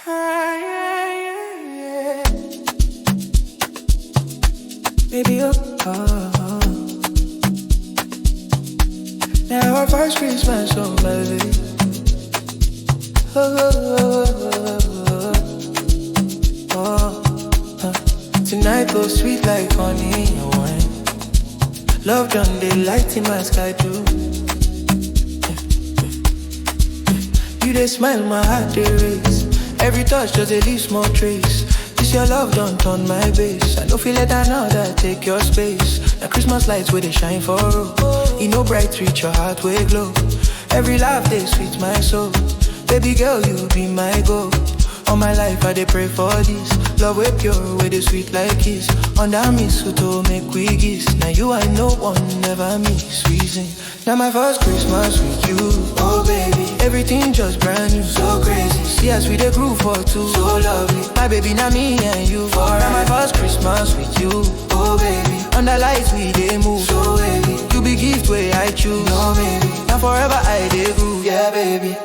Baby, now our first Christmas, oh baby. Tonight goes sweet like honey in your wine. Love done they light in my sky too. You they smile, my heart they race. Every touch just a leave small trace. This your love don't turn my base. I don't feel it, I know that take your space. Now Christmas lights where they shine for you. You know bright reach your heart way glow. Every laugh they sweet my soul. Baby girl, you be my goal. All my life I dey pray for this. Love way pure, way they sweet like kiss. Under me to make we kiss. Now you I know one never miss reason. Now my first Christmas with you, oh baby. Everything just brand new, so crazy. See us we dey groove for two, so lovely. My baby, now me and you forever. Now my first Christmas with you, oh baby. Under lights we dey move, so heavy. You be gift way I choose, oh baby. Now forever I dey groove, yeah baby.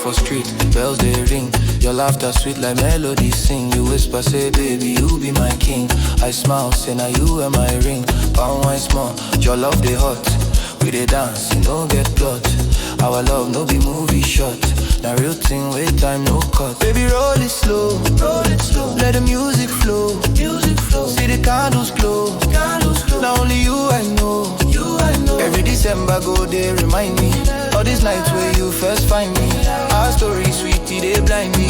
For street, bells they ring. Your laughter sweet like melody sing. You whisper say baby you be my king. I smile say now you are my ring. Pound wine small, your love they hot. We they dance, you don't get plot. Our love no be movie shot. Now real thing with time no cut. Baby roll it slow, roll it slow. Let the music flow, music flow. See the candles glow, candles glow. Now only you I know, you I know. Every December go they remind me. All these nights where you first find me. Our story sweetie, they blind me.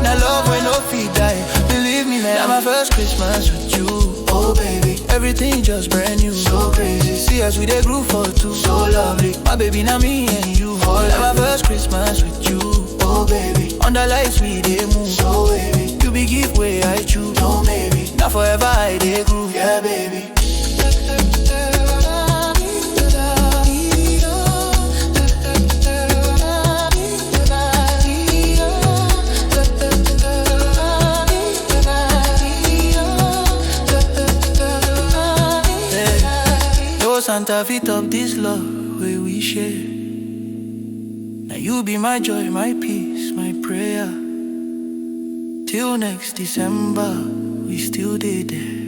Now love when no feet die. Believe me, man. Now my first Christmas with you, oh baby. Everything just brand new, so crazy. See us we they grew for two, so lovely. My baby, now me and you. Now my first Christmas with you, oh baby. Under lights we they move, so baby. You be give way I choose, no maybe. Now forever I they groove, yeah baby. Santa fit up this love where we share. Now you be my joy, my peace, my prayer. Till next December, we still did there.